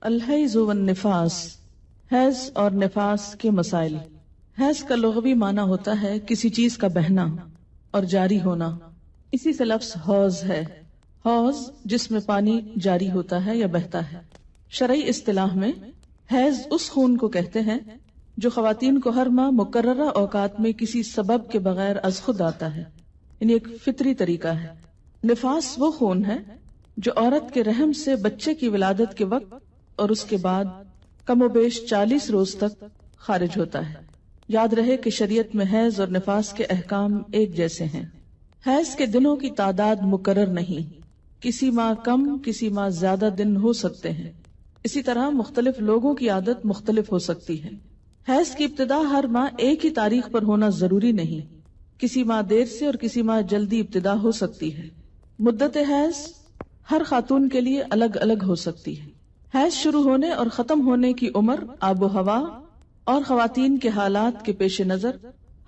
الحیض والنفاس، حیض اور نفاس کے مسائل۔ حیض کا لغوی معنی ہوتا ہے کسی چیز کا بہنا اور جاری ہونا، اسی سے لفظ حوض ہے۔ حوض جس میں پانی جاری ہوتا ہے یا بہتا ہے۔ شرعی اصطلاح میں حیض اس خون کو کہتے ہیں جو خواتین کو ہر ماہ مقررہ اوقات میں کسی سبب کے بغیر از خود آتا ہے، یعنی ایک فطری طریقہ ہے۔ نفاس وہ خون ہے جو عورت کے رحم سے بچے کی ولادت کے وقت اور اس کے بعد کم و بیش 40 روز تک خارج ہوتا ہے۔ یاد رہے کہ شریعت میں حیض اور نفاس کے احکام ایک جیسے ہیں۔ حیض کے دنوں کی تعداد مقرر نہیں، کسی ماہ کم کسی ماہ زیادہ دن ہو سکتے ہیں۔ اسی طرح مختلف لوگوں کی عادت مختلف ہو سکتی ہے۔ حیض کی ابتدا ہر ماہ ایک ہی تاریخ پر ہونا ضروری نہیں، کسی ماہ دیر سے اور کسی ماہ جلدی ابتدا ہو سکتی ہے۔ مدت حیض ہر خاتون کے لیے الگ الگ ہو سکتی ہے۔ حیض شروع ہونے اور ختم ہونے کی عمر، آب و ہوا اور خواتین کے حالات کے پیش نظر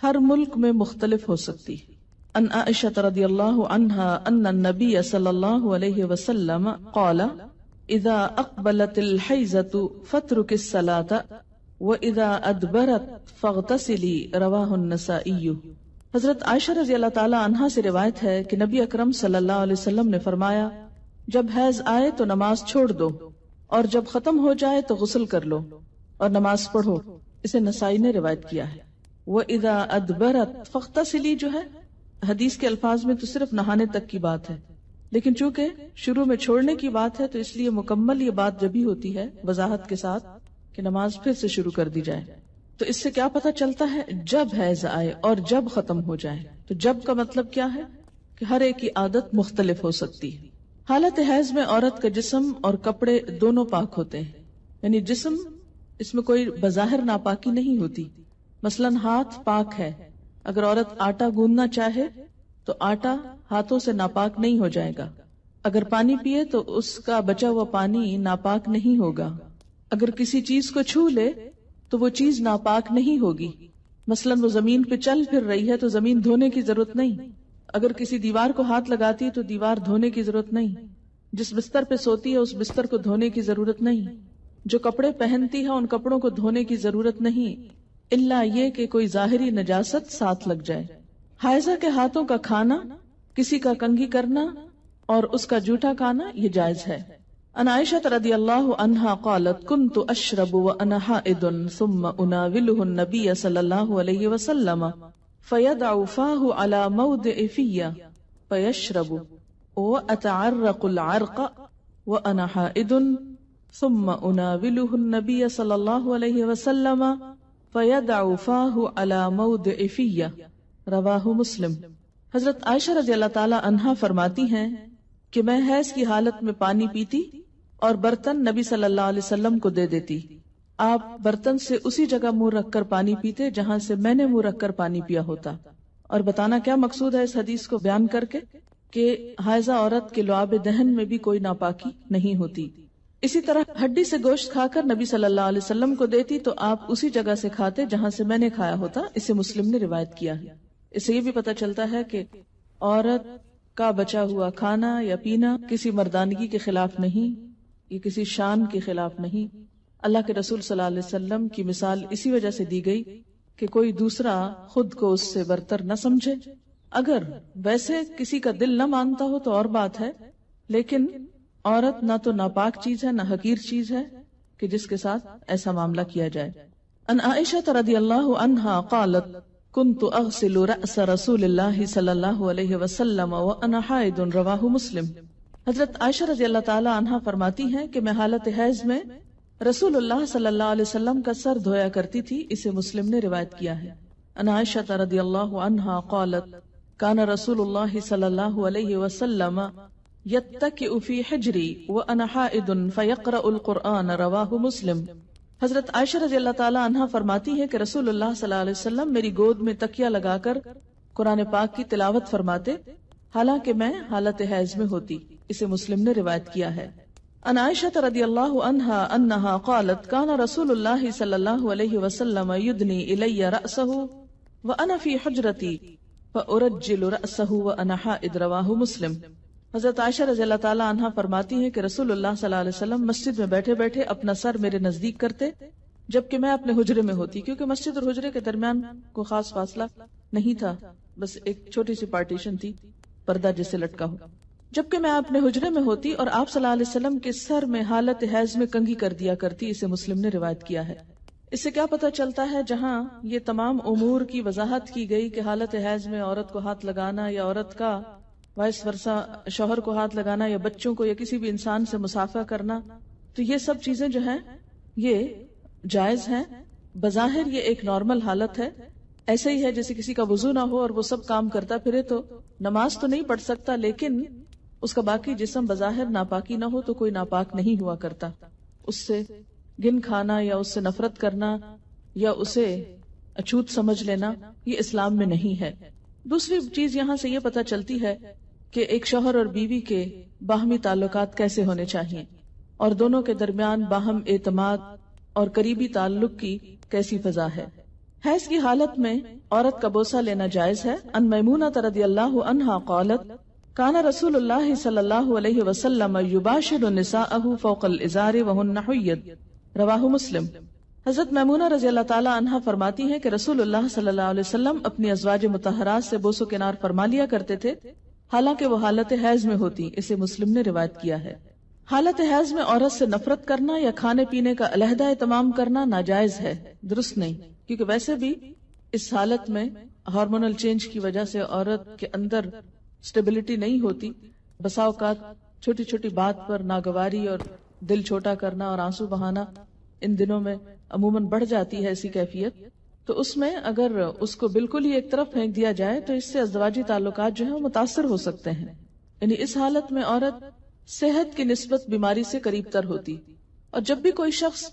ہر ملک میں مختلف ہو سکتی ہے۔ ان عائشہ رضی اللہ عنہا ان النبی صلی اللہ علیہ وسلم قال اذا اقبلت الحیضۃ فاترک الصلاۃ واذا ادبرت فاغتسلی، رواہ النسائی۔ حضرت عائشہ رضی اللہ تعالی عنہا سے روایت ہے کہ نبی اکرم صلی اللہ علیہ وسلم نے فرمایا، جب حیض آئے تو نماز چھوڑ دو، اور جب ختم ہو جائے تو غسل کر لو اور نماز پڑھو۔ اسے نسائی نے روایت کیا ہے۔ وَإِذَا أَدْبَرَتْ فَاغْتَسِلِي جو ہے حدیث کے الفاظ میں تو صرف نہانے تک کی بات ہے، لیکن چونکہ شروع میں چھوڑنے کی بات ہے تو اس لیے مکمل یہ بات جبھی ہوتی ہے وضاحت کے ساتھ کہ نماز پھر سے شروع کر دی جائے۔ تو اس سے کیا پتہ چلتا ہے؟ جب حیض آئے اور جب ختم ہو جائے۔ تو جب کا مطلب کیا ہے کہ ہر ایک کی عادت مختلف ہو سکتی ہے۔ حالت حیض میں عورت کا جسم اور کپڑے دونوں پاک ہوتے ہیں، یعنی جسم اس میں کوئی بظاہر ناپاکی نہیں ہوتی۔ مثلاً ہاتھ پاک ہے، اگر عورت آٹا گوندنا چاہے تو آٹا ہاتھوں سے ناپاک نہیں ہو جائے گا۔ اگر پانی پیے تو اس کا بچا ہوا پانی ناپاک نہیں ہوگا۔ اگر کسی چیز کو چھو لے تو وہ چیز ناپاک نہیں ہوگی۔ مثلاً وہ زمین پہ چل پھر رہی ہے تو زمین دھونے کی ضرورت نہیں۔ اگر کسی دیوار کو ہاتھ لگاتی ہے تو دیوار دھونے کی ضرورت نہیں۔ جس بستر پہ سوتی ہے اس بستر کو دھونے کی ضرورت نہیں۔ جو کپڑے پہنتی ہے ان کپڑوں کو دھونے کی ضرورت نہیں، الا یہ کہ کوئی ظاہری نجاست ساتھ لگ جائے۔ حائضہ کے ہاتھوں کا کھانا، کسی کا کنگھی کرنا اور اس کا جوٹا کھانا یہ جائز ہے۔ ان عائشہ رضی اللہ عنہا قالت كنت اشرب وانا حائض ثم اناوله النبي صلی اللہ علیہ وسلم فيدع فاه على موضع في فيشرب واتعرق العرق وانا حائض ثم اناوله النبي صلی اللہ علیہ وسلم فيدع فاه على موضع في، رواہ مسلم۔ حضرت عائشہ رضی اللہ تعالی عنہا فرماتی ہیں کہ میں حیض کی حالت میں پانی پیتی اور برتن نبی صلی اللہ علیہ وسلم کو دے دیتی۔ آپ برتن سے اسی جگہ منہ رکھ کر پانی پیتے جہاں سے میں نے منہ رکھ کر پانی پیا ہوتا۔ اور بتانا کیا مقصود ہے اس حدیث کو بیان کر کے کہ حائضہ عورت کے لعاب دہن میں بھی کوئی ناپاکی نہیں ہوتی۔ اسی طرح ہڈی سے گوشت کھا کر نبی صلی اللہ علیہ وسلم کو دیتی تو آپ اسی جگہ سے کھاتے جہاں سے میں نے کھایا ہوتا۔ اسے مسلم نے روایت کیا ہے۔ اس سے یہ بھی پتہ چلتا ہے کہ عورت کا بچا ہوا کھانا یا پینا کسی مردانگی کے خلاف نہیں، یہ کسی شان کے خلاف نہیں۔ اللہ کے رسول صلی اللہ علیہ وسلم کی مثال اسی وجہ سے دی گئی کہ کوئی دوسرا خود کو اس سے برتر نہ سمجھے۔ اگر ویسے کسی کا دل نہ مانتا ہو تو اور بات ہے، لیکن عورت نہ تو ناپاک چیز ہے نہ حقیر چیز ہے کہ جس کے ساتھ ایسا معاملہ کیا جائے۔ ان عائشہ رضی اللہ عنہا قالت كنت اغسل رأس رسول اللہ صلی اللہ علیہ وسلم وانا حائض، رواہ مسلم۔ حضرت عائشہ رضی اللہ تعالی عنہا فرماتی ہیں کہ میں حالت حیض میں رسول اللہ صلی اللہ علیہ وسلم کا سر دھویا کرتی تھی۔ اسے مسلم نے روایت کیا ہے۔ ان عائشہ رضی اللہ عنہا قالت کان رسول اللہ صلی اللہ علیہ وسلم یتکئ فی حجری وانا حائض فیقرأ القرآن، رواہ مسلم۔ حضرت عائشہ رضی اللہ تعالی عنہا فرماتی ہے کہ رسول اللہ صلی اللہ علیہ وسلم میری گود میں تکیہ لگا کر قرآن پاک کی تلاوت فرماتے حالانکہ میں حالت حیض میں ہوتی۔ اسے مسلم نے روایت کیا ہے۔ ان عائشہ رضی اللہ عنہا انہا قالت کان رسول اللہ صلی اللہ علیہ وسلم یدنی الی رأسہ وانا فی حجرتی فارجل رأسہ وانا حائض، رواہ مسلم۔ حضرت عائشہ رضی اللہ تعالی عنہا فرماتی ہیں کہ رسول اللہ صلی اللہ علیہ وسلم مسجد میں بیٹھے بیٹھے اپنا سر میرے نزدیک کرتے جبکہ میں اپنے حجرے میں ہوتی، کیونکہ مسجد اور حجرے کے درمیان کوئی خاص فاصلہ نہیں تھا، بس ایک چھوٹی سی پارٹیشن تھی، پردہ جس سے لٹکا ہو، جبکہ میں اپنے حجرے میں ہوتی اور آپ صلی اللہ علیہ وسلم کے سر میں حالت حیض میں کنگھی کر دیا کرتی. اسے مسلم نے روایت کیا ہے. اس سے کیا پتہ چلتا ہے؟ جہاں یہ تمام امور کی وضاحت کی گئی کہ حالت حیض میں عورت کو ہاتھ لگانا یا عورت کا وائس ورثہ شوہر کو ہاتھ لگانا یا بچوں کو یا کسی بھی انسان سے مصافحہ کرنا، تو یہ سب چیزیں جو ہیں یہ جائز ہیں. بظاہر یہ ایک نارمل حالت ہے، ایسے ہی ہے جیسے کسی کا وضو نہ ہو اور وہ سب کام کرتا پھرے تو نماز تو نہیں پڑھ سکتا، لیکن اس کا باقی جسم بظاہر ناپاکی نہ ہو تو کوئی ناپاک نہیں ہوا کرتا. اس سے گن کھانا یا اس سے نفرت کرنا یا اسے اچھوت سمجھ لینا یہ اسلام میں نہیں ہے. دوسری چیز یہاں سے یہ پتہ چلتی ہے کہ ایک شوہر اور بیوی کے باہمی تعلقات کیسے ہونے چاہیے اور دونوں کے درمیان باہم اعتماد اور قریبی تعلق کی کیسی فضا ہے. حیض کی حالت میں عورت کا بوسہ لینا جائز ہے. ان میمونہ رضی اللہ عنہا قالت کان رسول اللہ صلی اللہ علیہ وسلم یباشر نساءہ فوق الازار وہن حید، رواہ مسلم. حضرت میمونہ رضی اللہ تعالی عنہا فرماتی ہیں کہ رسول اللہ صلی اللہ علیہ وسلم اپنی ازواج مطہرات سے بوس و کنار فرما لیا کرتے تھے حالانکہ وہ حالت حیض میں ہوتی. اسے مسلم نے روایت کیا ہے. حالت حیض میں عورت سے نفرت کرنا یا کھانے پینے کا علیحدہ اہتمام کرنا ناجائز ہے، درست نہیں، کیونکہ ویسے بھی اس حالت میں ہارمونل چینج کی وجہ سے عورت کے اندر سٹیبلٹی نہیں ہوتی. بسا اوقات چھوٹی چھوٹی بات پر ناگواری اور دل چھوٹا کرنا اور آنسو بہانا ان دنوں میں عموماً بڑھ جاتی ہے ایسی کیفیت. تو اس میں اگر اس کو بالکل ہی ایک طرف پھینک دیا جائے تو اس سے ازدواجی تعلقات جو ہیں وہ متاثر ہو سکتے ہیں. یعنی اس حالت میں عورت صحت کی نسبت بیماری سے قریب تر ہوتی، اور جب بھی کوئی شخص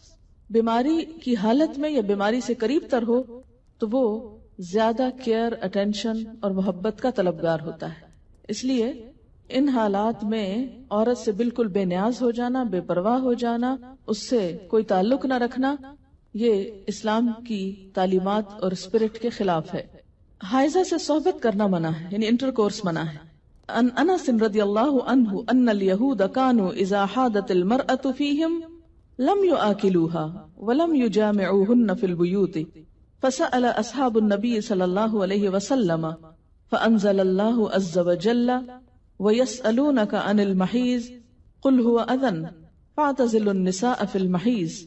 بیماری کی حالت میں یا بیماری سے قریب تر ہو تو وہ زیادہ کیئر، اٹینشن اور محبت کا طلبگار ہوتا ہے. اس لیے ان حالات میں عورت سے بالکل بے نیاز ہو جانا، بے پرواہ ہو جانا، اس سے کوئی تعلق نہ رکھنا، یہ اسلام کی تعلیمات اور اسپرٹ کے خلاف ہے. حائضہ سے صحبت کرنا منع ہے، یعنی انٹر کورس منع ہے. ان انس رضی اللہ عنہ ان الیہود کانوا اذا حاضت المرأة فیہم لم یآکلوها ولم یجامعوهن فی البیوت فسأل اصحاب النبی صلی اللہ علیہ وسلم فانزل اللہ عز وجل ويسألونك عن المحيض قل هو أذن فاعتزلوا النساء في المحيض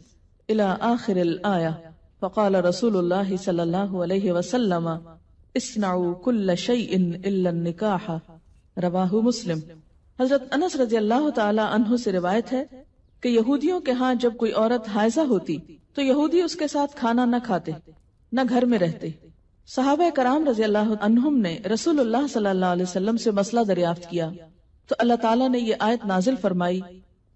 إلى آخر الآية. فقال رسول الله صلى الله عليه وسلم اصنعوا كل شيء إلا النكاح، رواہ مسلم. حضرت انس رضی اللہ تعالی عنہ سے روایت ہے کہ یہودیوں کے ہاں جب کوئی عورت حائضہ ہوتی تو یہودی اس کے ساتھ کھانا نہ کھاتے نہ گھر میں رہتے. صحابہ کرام رضی اللہ عنہم نے رسول اللہ صلی اللہ علیہ وسلم سے مسئلہ دریافت کیا تو اللہ تعالیٰ نے یہ آیت نازل فرمائی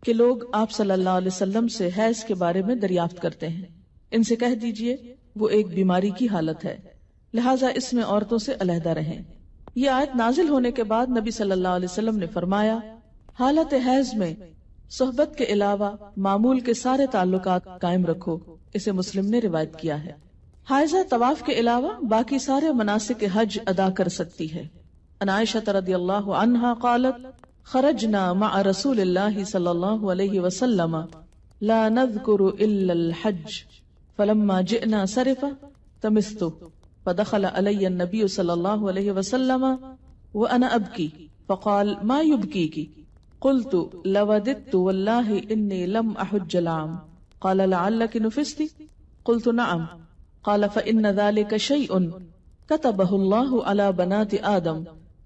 کہ لوگ آپ صلی اللہ علیہ وسلم سے حیض کے بارے میں دریافت کرتے ہیں، ان سے کہہ دیجئے وہ ایک بیماری کی حالت ہے، لہٰذا اس میں عورتوں سے علیحدہ رہیں. یہ آیت نازل ہونے کے بعد نبی صلی اللہ علیہ وسلم نے فرمایا حالت حیض میں صحبت کے علاوہ معمول کے سارے تعلقات قائم رکھو. اسے مسلم نے روایت کیا ہے. حائضہ طواف کے علاوہ باقی سارے مناسک حج ادا کر سکتی ہے. عن عائشہ رضی اللہ عنہا قالت خرجنا مع رسول اللہ صلی اللہ علیہ وسلم لا نذکر الا الحج فلما جئنا صرف تمست فدخل علی النبی صلی اللہ علیہ وسلم وانا ابکی فقال ما یبکیکی قلت لوددت واللہ انی لم احج العام قال لعلک نفستی قلت نعم قال فإن ذلك شيء كتبه الله على بنات آدم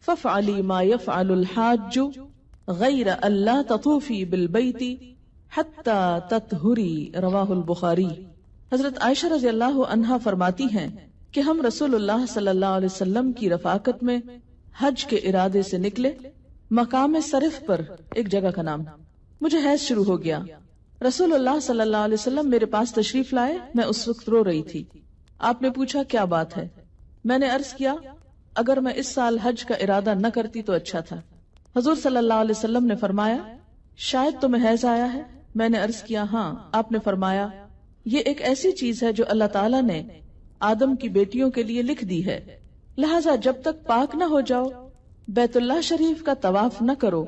فافعلي ما يفعل الحاج غير ألا تطوفي بالبيت حتى تطهري رواہ البخاری. حضرت عائشہ رضی اللہ عنہا فرماتی ہیں کہ ہم رسول اللہ صلی اللہ علیہ وسلم کی رفاقت میں حج کے ارادے سے نکلے. مقام صرف پر ایک جگہ کا نام. مجھے حیض شروع ہو گیا. رسول اللہ صلی اللہ علیہ وسلم میرے پاس تشریف لائے. میں اس وقت رو رہی تھی. آپ نے پوچھا کیا بات ہے؟ میں نے عرض کیا اگر میں اس سال حج کا ارادہ نہ کرتی تو اچھا تھا. حضور صلی اللہ علیہ وسلم نے فرمایا شاید تمہیں حیض آیا ہے؟ میں نے عرض کیا ہاں. آپ نے فرمایا یہ ایک ایسی چیز ہے جو اللہ تعالیٰ نے آدم کی بیٹیوں کے لیے لکھ دی ہے، لہٰذا جب تک پاک نہ ہو جاؤ بیت اللہ شریف کا طواف نہ کرو،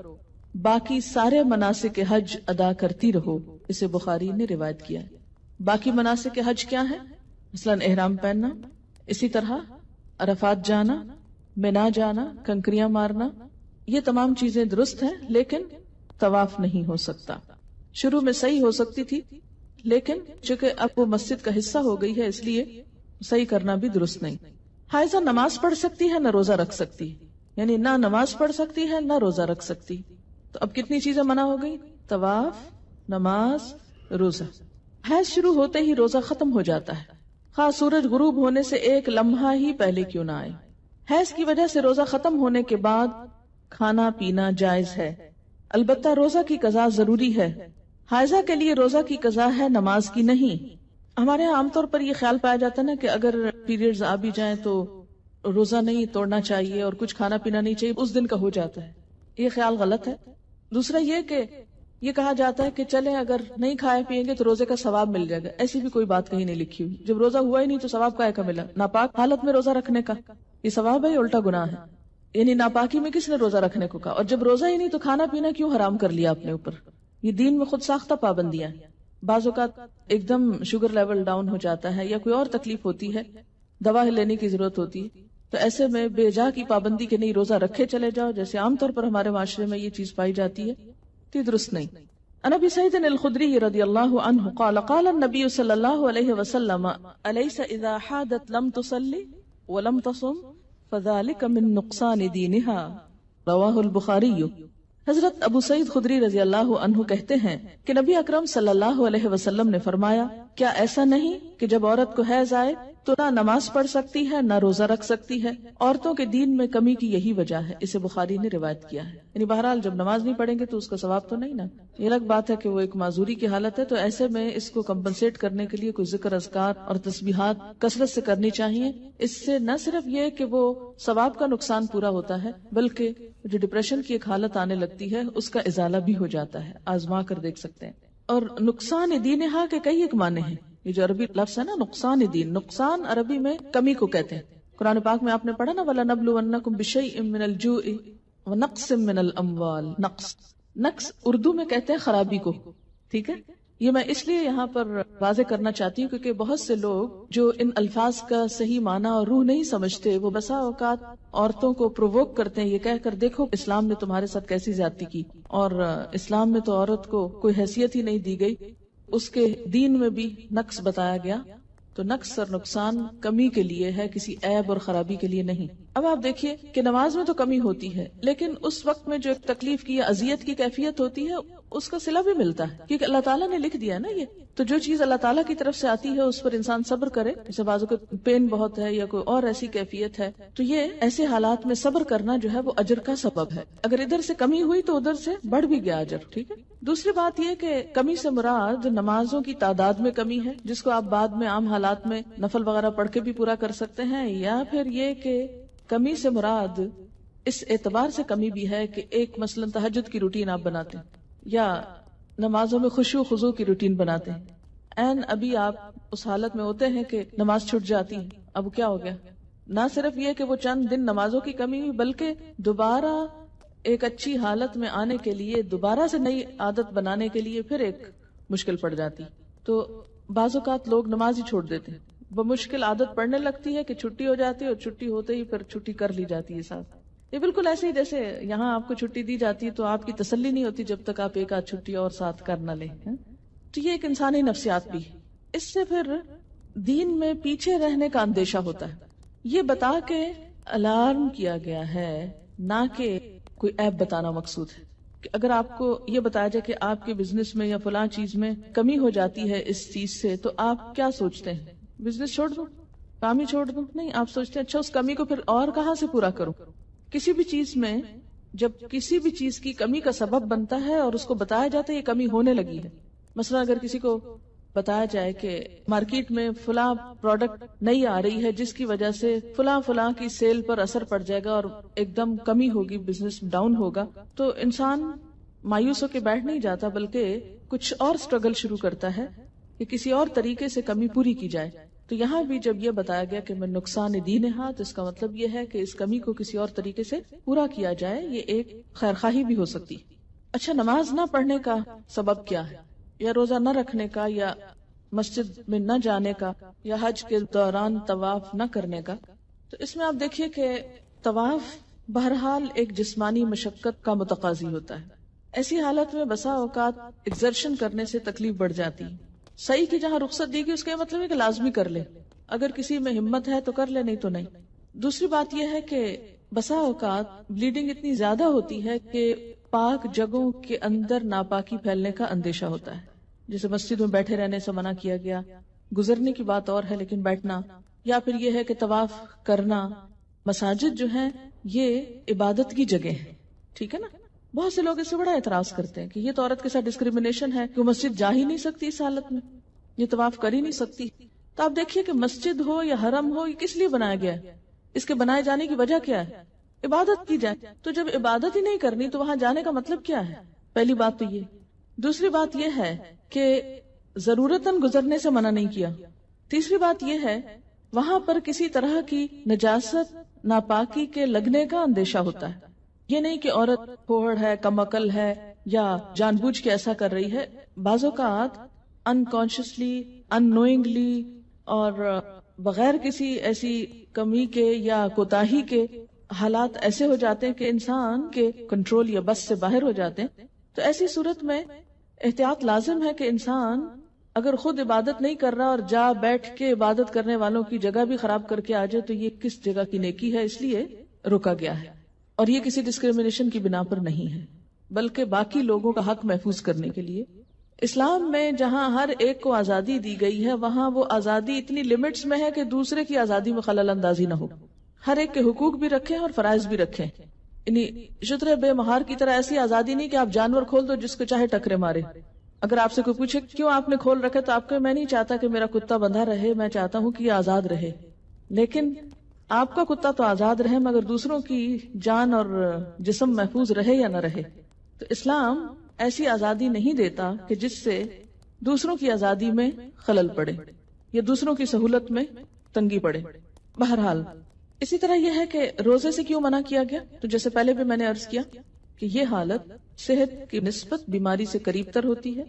باقی سارے مناسک حج ادا کرتی رہو. اسے بخاری نے روایت کیا ہے. باقی مناسک حج کیا ہے؟ مثلاً احرام پہننا، اسی طرح عرفات جانا، منا جانا، کنکریاں مارنا، یہ تمام چیزیں درست ہیں، لیکن طواف نہیں ہو سکتا. شروع میں صحیح ہو سکتی تھی، لیکن چونکہ اب وہ مسجد کا حصہ ہو گئی ہے اس لیے صحیح کرنا بھی درست نہیں. حائضہ نماز پڑھ سکتی ہے، نہ روزہ رکھ سکتی ہے، یعنی نہ نماز پڑھ سکتی ہے نہ روزہ رکھ سکتی. تو اب کتنی چیزیں منع ہو گئی؟ طواف، نماز، روزہ. حیض شروع ہوتے ہی روزہ ختم ہو جاتا ہے، خاص سورج غروب ہونے سے ایک لمحہ ہی پہلے کیوں نہ آئے. حیض کی وجہ سے روزہ ختم ہونے کے بعد کھانا پینا جائز ہے، البتہ روزہ کی قضا ضروری ہے. حائضہ کے لیے روزہ کی قضا ہے، نماز کی نہیں. ہمارے یہاں عام طور پر یہ خیال پایا جاتا ہے نا کہ اگر پیریڈز آ بھی جائیں تو روزہ نہیں توڑنا چاہیے اور کچھ کھانا پینا نہیں چاہیے، اس دن کا ہو جاتا ہے. یہ خیال غلط ہے. دوسرا یہ کہ یہ کہا جاتا ہے کہ چلیں اگر نہیں کھائے پیئیں گے تو روزے کا ثواب مل جائے گا. ایسی بھی کوئی بات کہیں نہیں لکھی ہوئی. جب روزہ ہوا ہی نہیں تو ثواب کا ملا؟ ناپاک حالت میں روزہ رکھنے کا یہ ثواب ہے یا الٹا گناہ ہے؟ یعنی ناپاکی میں کس نے روزہ رکھنے کو کہا؟ اور جب روزہ ہی نہیں تو کھانا پینا کیوں حرام کر لیا اپنے اوپر؟ یہ دین میں خود ساختہ پابندیاں ہیں. بعض اوقات ایک دم شوگر لیول ڈاؤن ہو جاتا ہے یا کوئی اور تکلیف ہوتی ہے، دوا لینے کی ضرورت ہوتی ہے، تو ایسے میں بے جا کی پابندی کے نہیں روزہ رکھے چلے جاؤ، جیسے عام طور پر ہمارے معاشرے میں یہ چیز پائی جاتی ہے، تو یہ درست نہیں. عن ابی سعید الخدری رضی اللہ عنہ قال قال النبی صلی اللہ علیہ وسلم الیس اذا حادت لم تصلی ولم تصم فذلك من نقصان دینها رواہ البخاری. حضرت ابو سعید خدری رضی اللہ عنہ کہتے ہیں کہ نبی اکرم صلی اللہ علیہ وسلم نے فرمایا، کیا ایسا نہیں کہ جب عورت کو حیض آئے تو نہ نماز پڑھ سکتی ہے نہ روزہ رکھ سکتی ہے؟ عورتوں کے دین میں کمی کی یہی وجہ ہے. اسے بخاری نے روایت کیا ہے. یعنی بہرحال جب نماز نہیں پڑھیں گے تو اس کا ثواب تو نہیں نا. یہ الگ بات ہے کہ وہ ایک معذوری کی حالت ہے، تو ایسے میں اس کو کمپنسیٹ کرنے کے لیے کوئی ذکر اذکار اور تسبیحات کثرت سے کرنی چاہیے. اس سے نہ صرف یہ کہ وہ ثواب کا نقصان پورا ہوتا ہے، بلکہ جو ڈپریشن کی ایک حالت آنے لگتی ہے اس کا ازالہ بھی ہو جاتا ہے. آزما کر دیکھ سکتے ہیں. اور نقصان دینہا کے کئی ایک معنی ہیں. یہ جو عربی لفظ ہے نا نقصان دین، نقصان عربی میں کمی کو کہتے ہیں. قرآن پاک میں آپ نے پڑھا نا وَلَنَبْلُوَنَّكُمْ بِشَيْءٍ مِّنَ الْجُوعِ وَنَقْصٍ مِّنَ الْأَمْوَالِ. نقص اردو میں کہتے ہیں خرابی کو. ٹھیک ہے، یہ میں اس لیے یہاں پر واضح کرنا چاہتی ہوں کیونکہ بہت سے لوگ جو ان الفاظ کا صحیح معنی اور روح نہیں سمجھتے، وہ بسا اوقات عورتوں کو پرووک کرتے ہیں یہ کہہ کر دیکھو اسلام نے تمہارے ساتھ کیسی زیادتی کی، اور اسلام میں تو عورت کو کوئی حیثیت ہی نہیں دی گئی، اس کے دین میں بھی نقص بتایا گیا. تو نقص اور نقصان کمی کے لیے ہے، کسی عیب اور خرابی کے لیے نہیں. اب آپ دیکھیے کہ نماز میں تو کمی ہوتی ہے، لیکن اس وقت میں جو ایک تکلیف کی یا اذیت کی کیفیت ہوتی ہے اس کا صلہ بھی ملتا ہے، کیونکہ اللہ تعالیٰ نے لکھ دیا ہے نا یہ. تو جو چیز اللہ تعالیٰ کی طرف سے آتی ہے اس پر انسان صبر کرے. جیسے بازو کو پین بہت ہے یا کوئی اور ایسی کیفیت ہے، تو یہ ایسے حالات میں صبر کرنا جو ہے وہ اجر کا سبب ہے. اگر ادھر سے کمی ہوئی تو ادھر سے بڑھ بھی گیا اجر. ٹھیک ہے. دوسری بات یہ کہ کمی سے مراد نمازوں کی تعداد میں کمی ہے، جس کو آپ بعد میں عام حالات میں نفل وغیرہ پڑھ کے بھی پورا کر سکتے ہیں، یا پھر یہ کہ کمی سے مراد اس اعتبار سے کمی بھی ہے کہ ایک مثلا تہجد کی روٹین آپ بناتے ہیں یا نمازوں میں خشوع خضوع کی روٹین بناتے ہیں، این ابھی آپ اس حالت میں ہوتے ہیں کہ نماز چھوٹ جاتی ہے. اب کیا ہو گیا؟ نہ صرف یہ کہ وہ چند دن نمازوں کی کمی ہوئی، بلکہ دوبارہ ایک اچھی حالت میں آنے کے لیے، دوبارہ سے نئی عادت بنانے کے لیے پھر ایک مشکل پڑ جاتی. تو بعض اوقات لوگ نماز ہی چھوڑ دیتے ہیں، بمشکل عادت پڑنے لگتی ہے کہ چھٹی ہو جاتی ہے اور چھٹی ہوتے ہی پھر چھٹی کر لی جاتی ہے ساتھ. یہ بالکل ایسے ہی جیسے یہاں آپ کو چھٹی دی جاتی ہے تو آپ کی تسلی نہیں ہوتی جب تک آپ ایک آدھ چھٹی اور ساتھ کر نہ لیں. تو یہ ایک انسانی نفسیات بھی ہے. اس سے پھر دین میں پیچھے رہنے کا اندیشہ ہوتا ہے. یہ بتا کے الارم کیا گیا ہے، نہ کہ کوئی عیب بتانا مقصود ہے. کہ اگر آپ کو یہ بتایا جائے کہ آپ کے بزنس میں یا فلاں چیز میں کمی ہو جاتی ہے اس چیز سے، تو آپ کیا سوچتے ہیں؟ بزنس چھوڑ دوں، کام ہی چھوڑ دوں؟ نہیں، آپ سوچتے ہیں اچھا اس کمی کو پھر اور کہاں سے پورا کروں. کسی بھی چیز میں جب کسی بھی چیز کی کمی کا سبب بنتا ہے اور اس کو بتایا جاتا ہے یہ کمی ہونے لگی ہے. مثلا اگر کسی کو بتایا جائے کہ مارکیٹ میں فلاں پروڈکٹ نہیں آ رہی ہے جس کی وجہ سے فلاں کی سیل پر اثر پڑ جائے گا اور ایک دم کمی ہوگی، بزنس ڈاؤن ہوگا، تو انسان مایوس ہو کے بیٹھ نہیں جاتا بلکہ کچھ اور سٹرگل شروع کرتا ہے کہ کسی اور طریقے سے کمی پوری کی جائے. تو یہاں بھی جب یہ بتایا گیا کہ میں نقصان دینہا، تو اس کا مطلب یہ ہے کہ اس کمی کو کسی اور طریقے سے پورا کیا جائے، یہ ایک خیرخواہی بھی ہو سکتی. اچھا، نماز نہ پڑھنے کا سبب کیا ہے، یا روزہ نہ رکھنے کا، یا مسجد میں نہ جانے کا، یا حج کے دوران طواف نہ کرنے کا؟ تو اس میں آپ دیکھیے کہ طواف بہرحال ایک جسمانی مشقت کا متقاضی ہوتا ہے. ایسی حالت میں بسا اوقات ایکزرشن کرنے سے تکلیف بڑھ جاتی ہے. صحیح کی جہاں رخصت دی گئی اس کا مطلب ہے کہ لازمی کر لے، اگر کسی میں ہمت ہے تو کر لے، نہیں تو نہیں. دوسری بات یہ ہے کہ بسا اوقات بلیڈنگ اتنی زیادہ ہوتی ہے کہ پاک جگہوں کے اندر ناپاکی پھیلنے کا اندیشہ ہوتا ہے. جیسے مسجد میں بیٹھے رہنے سے منع کیا گیا، گزرنے کی بات اور ہے لیکن بیٹھنا، یا پھر یہ ہے کہ طواف کرنا. مساجد جو ہیں یہ عبادت کی جگہ ہے، ٹھیک ہے نا. بہت سے لوگ اس سے بڑا اعتراض کرتے ہیں کہ یہ تو عورت کے ساتھ ڈسکریمنیشن ہے کہ وہ مسجد جا ہی نہیں سکتی اس حالت میں، یہ طواف کر ہی نہیں سکتی. تو آپ دیکھیے کہ مسجد ہو یا حرم ہو، یہ کس لیے بنایا گیا ہے؟ اس کے بنائے جانے کی وجہ کیا ہے؟ عبادت کی جائے. تو جب عبادت ہی نہیں کرنی تو وہاں جانے کا مطلب کیا ہے؟ پہلی بات تو یہ. دوسری بات یہ ہے کہ ضرورتاً گزرنے سے منع نہیں کیا. تیسری بات یہ ہے وہاں پر کسی طرح کی نجاست ناپاکی کے لگنے کا اندیشہ ہوتا ہے. یہ نہیں کہ عورت پھوڑ ہے، کم عقل ہے، یا جان بوجھ کے ایسا کر رہی ہے. بعض اوقات انکانشیسلی، ان نوئنگلی اور بغیر کسی ایسی کمی کے یا کوتاہی کے حالات ایسے ہو جاتے ہیں کہ انسان کے کنٹرول یا بس سے باہر ہو جاتے ہیں. تو ایسی صورت میں احتیاط لازم ہے کہ انسان اگر خود عبادت نہیں کر رہا اور جا بیٹھ کے عبادت کرنے والوں کی جگہ بھی خراب کر کے آ جائے تو یہ کس جگہ کی نیکی ہے. اس لیے روکا گیا ہے. اور یہ کسی ڈسکریمنیشن کی بنا پر نہیں ہے، بلکہ باقی لوگوں کا حق محفوظ کرنے کے لیے. اسلام میں جہاں ہر ایک کو آزادی دی گئی ہے وہاں وہ آزادی اتنی لمٹس میں ہے کہ دوسرے کی آزادی میں خلل اندازی نہ ہو. ہر ایک کے حقوق بھی رکھیں اور فرائض بھی رکھیں. یعنی شتر بے مہار کی طرح ایسی آزادی نہیں کہ آپ جانور کھول دو جس کو چاہے ٹکرے مارے. اگر آپ سے کوئی پوچھے کیوں آپ نے کھول رکھے تو آپ کو میں نہیں چاہتا کہ میرا کتا بندھا رہے، میں چاہتا ہوں کہ یہ آزاد رہے. لیکن آپ کا کتا تو آزاد رہے مگر دوسروں کی جان اور جسم محفوظ رہے یا نہ رہے. تو اسلام ایسی آزادی نہیں دیتا کہ جس سے دوسروں کی آزادی میں خلل پڑے یا دوسروں کی سہولت میں تنگی پڑے. بہرحال اسی طرح یہ ہے کہ روزے سے کیوں منع کیا گیا؟ تو جیسے پہلے بھی میں نے عرض کیا کہ یہ حالت صحت کی نسبت بیماری سے قریب تر ہوتی ہے.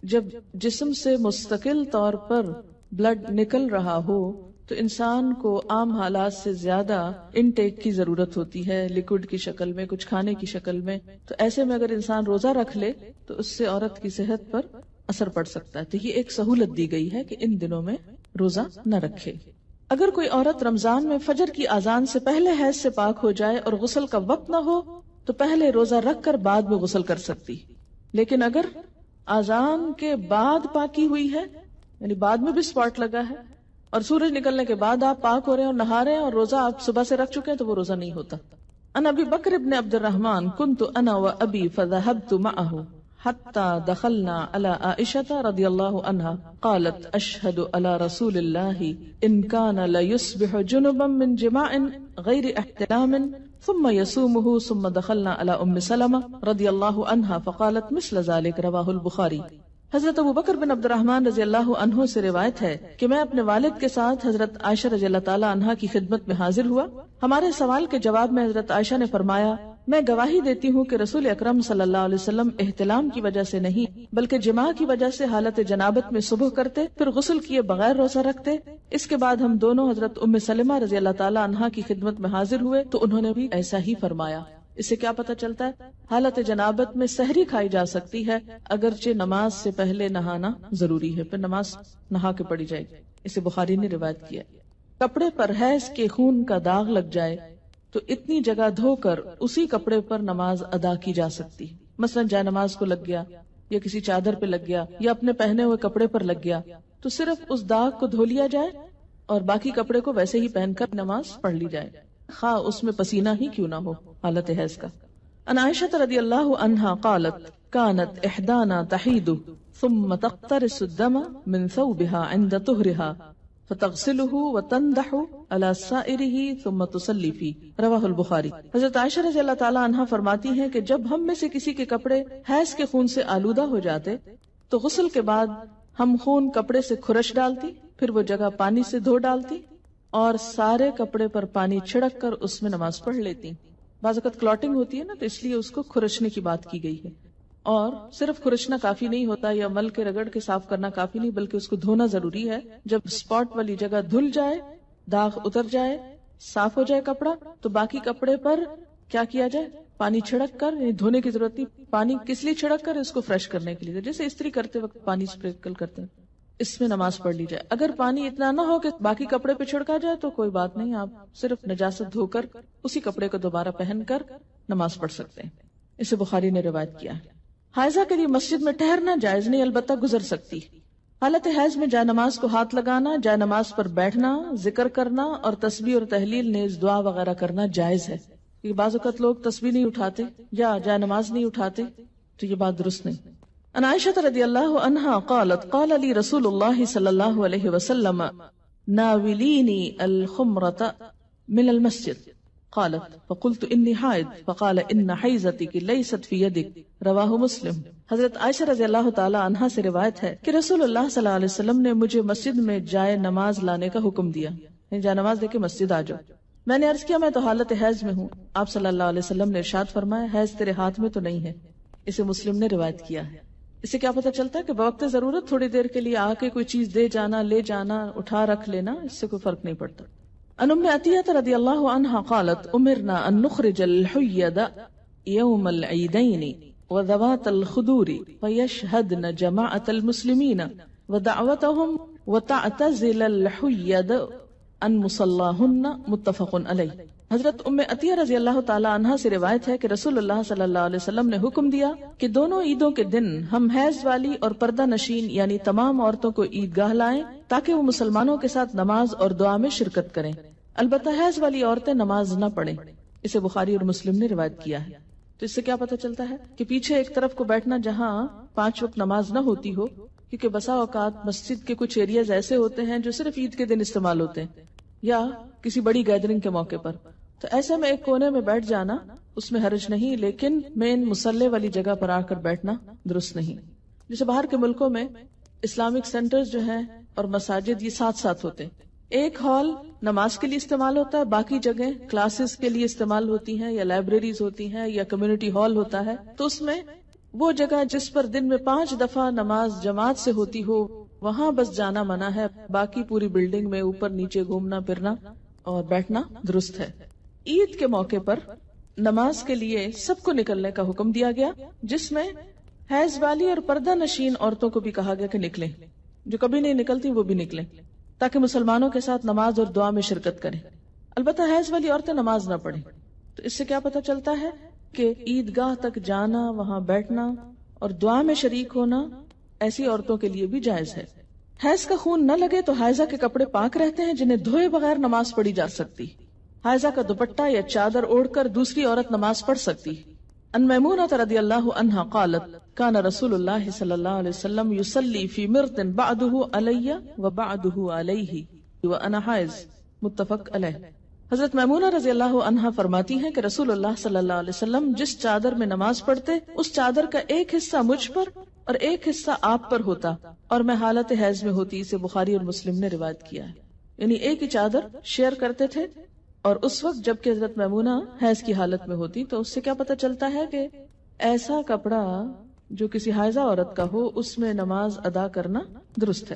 جب جسم سے مستقل طور پر بلڈ نکل رہا ہو تو انسان کو عام حالات سے زیادہ انٹیک کی ضرورت ہوتی ہے، لیکوڈ کی شکل میں، کچھ کھانے کی شکل میں. تو ایسے میں اگر انسان روزہ رکھ لے تو اس سے عورت کی صحت پر اثر پڑ سکتا ہے. تو یہ ایک سہولت دی گئی ہے کہ ان دنوں میں روزہ نہ رکھے. اگر کوئی عورت رمضان میں فجر کی اذان سے پہلے حیض سے پاک ہو جائے اور غسل کا وقت نہ ہو تو پہلے روزہ رکھ کر بعد میں غسل کر سکتی. لیکن اگر اذان کے بعد پاکی ہوئی ہے، یعنی بعد میں بھی سپاٹ لگا ہے اور سورج نکلنے کے بعد آپ پاک ہو رہے ہیں اور نہا رہے ہیں اور روزہ آپ صبح سے رکھ چکے ہیں تو وہ روزہ نہیں ہوتا. ان ابی بکر ابن عبد الرحمن كنت انا وابی فذهبت معه حتى دخلنا على عائشة رضي الله عنها قالت اشهد على رسول الله ان كان لا يصبح جنبا من جماع غير احتلام ثم يصومه ثم دخلنا على ام سلمة رضي الله عنها فقالت مثل ذلك رواه البخاري. حضرت ابو بکر بن عبد الرحمن رضی اللہ عنہ سے روایت ہے کہ میں اپنے والد کے ساتھ حضرت عائشہ رضی اللہ تعالی عنہا کی خدمت میں حاضر ہوا. ہمارے سوال کے جواب میں حضرت عائشہ نے فرمایا میں گواہی دیتی ہوں کہ رسول اکرم صلی اللہ علیہ وسلم احتلام کی وجہ سے نہیں بلکہ جماع کی وجہ سے حالت جنابت میں صبح کرتے پھر غسل کیے بغیر روزہ رکھتے. اس کے بعد ہم دونوں حضرت ام سلمہ رضی اللہ تعالی عنہا کی خدمت میں حاضر ہوئے تو انہوں نے بھی ایسا ہی فرمایا. اس سے کیا پتہ چلتا ہے؟ حالت جنابت میں سحری کھائی جا سکتی ہے اگرچہ نماز سے پہلے نہانا ضروری ہے، پھر نماز نہا کے پڑھی جائے گی. اسے بخاری نے روایت کیا. کپڑے پر حیض کے خون کا داغ لگ جائے تو اتنی جگہ دھو کر اسی کپڑے پر نماز ادا کی جا سکتی. مثلا جائے نماز کو لگ گیا یا کسی چادر پہ لگ گیا یا اپنے پہنے ہوئے کپڑے پر لگ گیا تو صرف اس داغ کو دھو لیا جائے اور باقی کپڑے کو ویسے ہی پہن کر نماز پڑھ لی جائے خواہ اس میں پسینہ ہی کیوں نہ ہو حالت حیض کا. ان عائشہ رضی اللہ عنہا قالت كانت احدانا تحید ثم تقترس الدم من ثوبها عند طهرها فتغسله وتندح على سائره ثم تصلي فيه رواه البخاری. حضرت عائشہ رضی اللہ تعالی عنہا فرماتی ہیں کہ جب ہم میں سے کسی کے کپڑے حیض کے خون سے آلودہ ہو جاتے تو غسل کے بعد ہم خون کپڑے سے کھرش ڈالتی پھر وہ جگہ پانی سے دھو ڈالتی اور سارے کپڑے پر پانی چھڑک کر اس میں نماز پڑھ لیتی. بعض اوقات کلاٹنگ ہوتی ہے نا، تو اس لیے اس کو کھرچنے کی بات کی گئی ہے. اور صرف کھرچنا کافی نہیں ہوتا یا مل کے رگڑ کے صاف کرنا کافی نہیں، بلکہ اس کو دھونا ضروری ہے. جب اسپاٹ والی جگہ دھل جائے، داغ اتر جائے، صاف ہو جائے کپڑا، تو باقی کپڑے پر کیا کیا جائے؟ پانی چھڑک کر، یعنی دھونے کی ضرورت نہیں. پانی کس لیے چھڑک کر؟ اس کو فریش کرنے کے لیے، جیسے استری کرتے وقت پانی اسپرینکل کرتے ہیں. اس میں نماز پڑھ لی جائے. اگر پانی اتنا نہ ہو کہ باقی کپڑے پہ چھڑکا جائے تو کوئی بات نہیں، آپ صرف نجاست دھو کر اسی کپڑے کو دوبارہ پہن کر نماز پڑھ سکتے ہیں. اسے بخاری نے روایت کیا ہے. حائضہ کے لیے مسجد میں ٹھہرنا جائز نہیں، البتہ گزر سکتی. حالت حیض میں جائے نماز کو ہاتھ لگانا، جائے نماز پر بیٹھنا، ذکر کرنا اور تسبیح اور تحلیل نیز دعا وغیرہ کرنا جائز ہے. یہ بعض اوقات لوگ تسبیح نہیں اٹھاتے یا جائے نماز نہیں اٹھاتے، تو یہ بات درست نہیں. ان عائشہ رضی اللہ عنہا قالت قال لی رسول اللہ صلی اللہ علیہ وسلم ناولینی الخمرۃ من المسجد قالت فقلت انی حائض فقال ان حیضتک لیست فی یدک رواہ مسلم. حضرت عائشہ رضی اللہ تعالی عنہا سے روایت ہے کہ رسول اللہ صلی اللہ علیہ وسلم نے مجھے مسجد میں جائے نماز لانے کا حکم دیا، جائے نماز دے کے مسجد آ جاؤ. میں نے عرض کیا میں تو حالت حیض میں ہوں. آپ صلی اللہ علیہ وسلم نے ارشاد فرمایا حیض تیرے ہاتھ میں تو نہیں ہے. اسے مسلم نے روایت کیا ہے. اس سے کیا پتہ چلتا ہے کہ بوقت ضرورت تھوڑی دیر کے لیے آ کے کوئی چیز دے جانا، لے جانا، اٹھا رکھ لینا، اس سے کوئی فرق نہیں پڑتا. ان ام عطیہ رضی اللہ عنہا قالت امرنا ان نخرج الحید یوم العیدین وذوات الخدور فیشهدن جماعة المسلمین ودعوتهم وتعتزل الحید ان مصلاہن متفق علیہ. حضرت ام عطیہ رضی اللہ تعالی عنہا سے روایت ہے کہ رسول اللہ صلی اللہ علیہ وسلم نے حکم دیا کہ دونوں عیدوں کے دن ہم حیض والی اور پردہ نشین یعنی تمام عورتوں کو عیدگاہ لائیں تاکہ وہ مسلمانوں کے ساتھ نماز اور دعا میں شرکت کریں. البتہ حیض والی عورتیں نماز نہ پڑھیں. اسے بخاری اور مسلم نے روایت کیا ہے. تو اس سے کیا پتہ چلتا ہے کہ پیچھے ایک طرف کو بیٹھنا جہاں 5 وقت نماز نہ ہوتی ہو، کیونکہ بسا اوقات مسجد کے کچھ ایریاز ایسے ہوتے ہیں جو صرف عید کے دن استعمال ہوتے ہیں یا کسی بڑی گیدرنگ کے موقع پر، تو ایسے میں ایک کونے میں بیٹھ جانا اس میں حرج نہیں، لیکن مین مصلی والی جگہ پر آ کر بیٹھنا درست نہیں. جیسے باہر کے ملکوں میں اسلامک سینٹرز جو ہیں اور مساجد یہ ساتھ ساتھ ہوتے ہیں. ایک ہال نماز کے لیے استعمال ہوتا ہے، باقی جگہ کلاسز کے لیے استعمال ہوتی ہیں یا لائبریریز ہوتی ہیں یا کمیونٹی ہال ہوتا ہے. تو اس میں وہ جگہ جس پر دن میں 5 دفعہ نماز جماعت سے ہوتی ہو وہاں بس جانا منع ہے، باقی پوری بلڈنگ میں اوپر نیچے گھومنا پھرنا اور بیٹھنا درست ہے. عید کے موقع پر نماز کے لیے سب کو نکلنے کا حکم دیا گیا، جس میں حیض والی اور پردہ نشین عورتوں کو بھی کہا گیا کہ نکلیں، جو کبھی نہیں نکلتی وہ بھی نکلیں تاکہ مسلمانوں کے ساتھ نماز اور دعا میں شرکت کریں. البتہ حیض والی عورتیں نماز نہ پڑھیں. تو اس سے کیا پتہ چلتا ہے کہ عیدگاہ تک جانا، وہاں بیٹھنا اور دعا میں شریک ہونا ایسی عورتوں کے لیے بھی جائز ہے. حیض کا خون نہ لگے تو حائضہ کے کپڑے پاک رہتے ہیں جنہیں دھوئے بغیر نماز پڑھی جا سکتی. حائضہ کا دوپٹہ یا چادر اوڑھ کر دوسری عورت نماز پڑھ سکتی. ان میمونہ رضی اللہ عنہا قالت کان رسول اللہ صلی اللہ علیہ وسلم یصلی فی مرط بعدہ علی و بعدہ علیہ وانا حائض متفق علیہ. حضرت میمونہ رضی اللہ عنہا فرماتی ہیں کہ رسول اللہ صلی اللہ علیہ وسلم جس چادر میں نماز پڑھتے اس چادر کا ایک حصہ مجھ پر اور ایک حصہ آپ پر ہوتا اور میں حالت حیض میں ہوتی. اسے بخاری اور مسلم نے روایت کیا ہے. یعنی ایک ہی چادر شیئر کرتے تھے اور اس وقت جب کہ حضرت میمونہ حیض کی حالت میں ہوتی. تو اس سے کیا پتہ چلتا ہے کہ ایسا کپڑا جو کسی حائضہ عورت کا ہو اس میں نماز ادا کرنا درست ہے.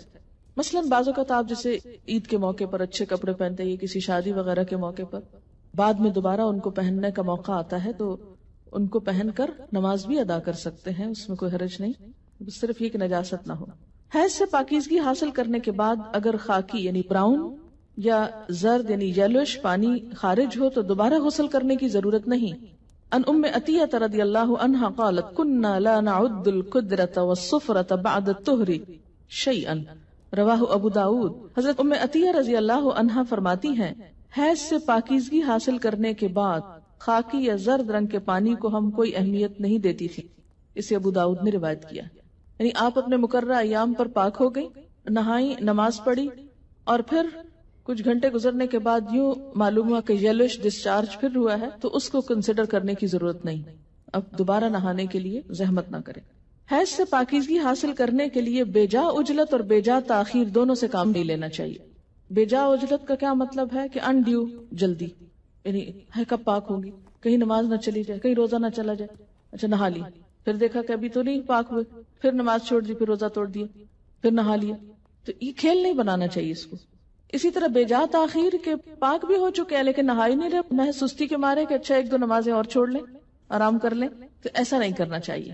مثلا بعض اوقات آپ جیسے عید کے موقع پر اچھے کپڑے پہنتے ہیں، کسی شادی وغیرہ کے موقع پر بعد میں دوبارہ ان کو پہننے کا موقع آتا ہے تو ان کو پہن کر نماز بھی ادا کر سکتے ہیں، اس میں کوئی حرج نہیں، صرف یہ کہ نجاست نہ ہو. حیض سے پاکیزگی حاصل کرنے کے بعد اگر خاکی یعنی براؤن یا زرد یعنی یلوش پانی خارج ہو تو دوبارہ غسل کرنے کی ضرورت نہیں. ان ام عطیہ رضی اللہ عنہا قالت کننا لا نعد القدرۃ والصفرۃ بعد الطہر شیئا رواہ ابو داود. حضرت ام عطیہ رضی اللہ عنہا فرماتی ہیں حیض سے پاکیزگی حاصل کرنے کے بعد خاکی یا زرد رنگ کے پانی کو ہم کوئی اہمیت نہیں دیتی تھی. اسے ابو داؤد نے روایت کیا. یعنی آپ اپنے مقررہ ایام پر پاک ہو گئی، نہائی، نماز پڑھی اور پھر کچھ گھنٹے گزرنے کے بعد یوں معلوم ہوا کہ یلوش ڈسچارج پھر ہوا ہے تو اس کو کنسیڈر کرنے کی ضرورت نہیں. اب دوبارہ نہانے کے لیے زحمت نہ کریں. حیض سے پاکیزگی حاصل کرنے کے لیے بے جا اجلت اور بے جا تاخیر دونوں سے کام نہیں لینا چاہیے. بے جا اجلت کا کیا مطلب ہے کہ انڈیو جلدی، یعنی ہے کب پاک ہوگی، کہیں نماز نہ چلی جائے، کہیں روزہ نہ چلا جائے، اچھا نہا لی، پھر دیکھا کہ ابھی تو نہیں پاک ہوئے، پھر نماز چھوڑ دی، پھر روزہ توڑ دیا، پھر نہا لیا. تو یہ کھیل نہیں بنانا چاہیے اس کو. اسی طرح بے جا تاخیر کے پاک بھی ہو چکے ہیں لیکن نہائی نہیں رہے، محض سستی کے مارے کہ اچھا ایک دو نمازیں اور چھوڑ لیں، آرام کر لیں، تو ایسا نہیں کرنا چاہیے.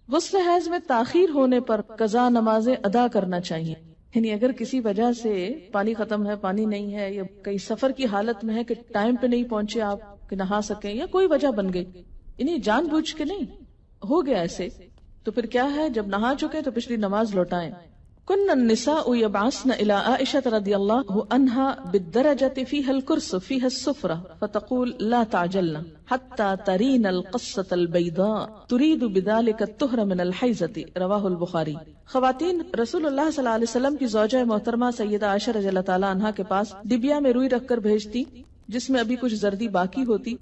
غسل حیض میں تاخیر ہونے پر قضا نمازیں ادا کرنا چاہیے. یعنی اگر کسی وجہ سے پانی ختم ہے، پانی نہیں ہے، یا کئی سفر کی حالت میں ہے کہ ٹائم پہ نہیں پہنچے آپ کہ نہا سکیں، یا کوئی وجہ بن گئی، یعنی جان بوجھ کے نہیں ہو گیا ایسے، تو پھر کیا ہے، جب نہا چکے تو پچھلی نماز لوٹائیں. كن النساء يبعثن إلى عائشة رضي الله عنها بالدرجة فيها الكرس فيها السفرة فتقول لا تعجلن حتى ترين القصة البيضاء تريد بذلك الطهر من الحيضة. رواه البخاری. خواتین رسول اللہ صلی اللہ علیہ وسلم کی زوجہ محترمہ سیدہ عائشہ رضی اللہ تعالی عنہا کے پاس ڈبیا میں روئی رکھ کر بھیجتی جس میں ابھی کچھ زردی باقی ہوتی،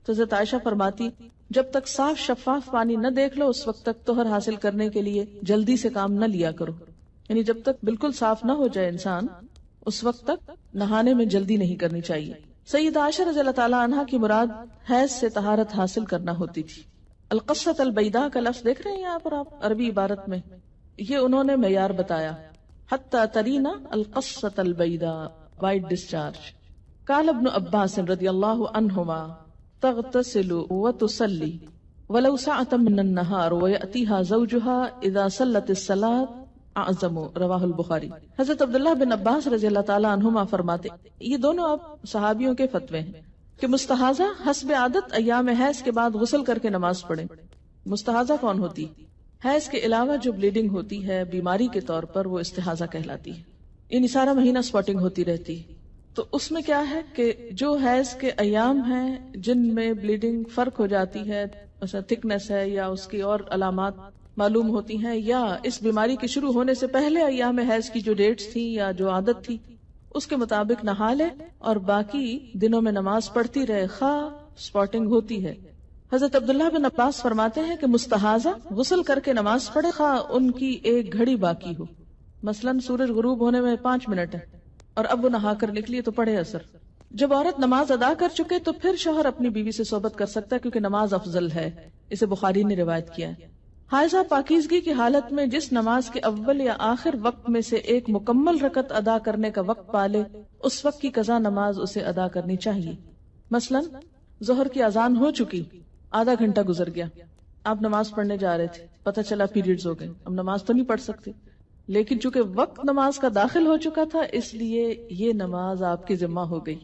تو حضرت عائشہ فرماتی جب تک صاف شفاف پانی نہ دیکھ لو اس وقت تک طہر حاصل کرنے کے لیے جلدی سے کام نہ لیا کرو. یعنی جب تک بالکل صاف نہ ہو جائے انسان اس وقت تک نہانے میں جلدی نہیں کرنی چاہیے. سیدہ عائشہ رضی اللہ تعالی عنہا کی مراد حیض سے طہارت حاصل کرنا ہوتی تھی. القصۃ البیضاء کا لفظ دیکھ رہے ہیں یہاں پر آپ عربی عبارت میں، یہ انہوں نے معیار بتایا، حتی ترینا القصۃ البیضاء، وائٹ ڈسچارج. قال ابن عباس رضی اللہ عنہما تغتسل وتصلی ولو ساعة من النهار ويأتيها زوجها اذا صلت الصلاة اعظم. رواہ البخاری. حضرت عبداللہ بن عباس رضی اللہ تعالیٰ عنہما فرماتے، یہ دونوں اب صحابیوں کے فتوے ہیں کہ مستحاضہ حسب عادت ایام حیض کے بعد غسل کر کے نماز پڑھے. مستحاضہ کون ہوتی؟ حیض کے علاوہ جو بلیڈنگ ہوتی ہے بیماری کے طور پر وہ استحاضہ کہلاتی ہے. یعنی سارا مہینہ سپاٹنگ ہوتی رہتی ہے. تو اس میں کیا ہے کہ جو حیض کے ایام ہیں جن میں بلیڈنگ فرق ہو جاتی ہے، مثلا تھکنس ہے یا اس کی اور علامات معلوم ہوتی ہیں، یا اس بیماری کے شروع ہونے سے پہلے ایام حیض کی جو ڈیٹس تھی یا جو عادت تھی اس کے مطابق نہا لے اور باقی دنوں میں نماز پڑھتی رہے خواہ سپاٹنگ ہوتی ہے. حضرت عبداللہ بن عباس فرماتے ہیں کہ مستحاضہ غسل کر کے نماز پڑھے خواہ ان کی ایک گھڑی باقی ہو، مثلاً سورج غروب ہونے میں 5 منٹ ہے اور اب وہ نہا کر نکلی تو پڑھے اثر. جب عورت نماز ادا کر چکے تو پھر شوہر اپنی بیوی سے صحبت کر سکتا ہے کیونکہ نماز افضل ہے، اسے بخاری نے روایت کیا ہے. حائضہ پاکیزگی کی حالت میں جس نماز کے اول یا آخر وقت میں سے ایک مکمل رکعت ادا کرنے کا وقت پالے اس وقت کی قضا نماز اسے ادا کرنی چاہیے. مثلا ظہر کی اذان ہو چکی، آدھا گھنٹہ گزر گیا، آپ نماز پڑھنے جا رہے تھے، پتہ چلا پیریڈز ہو گئے، اب نماز تو نہیں پڑھ سکتے، لیکن چونکہ وقت نماز کا داخل ہو چکا تھا اس لیے یہ نماز آپ کی ذمہ ہو گئی.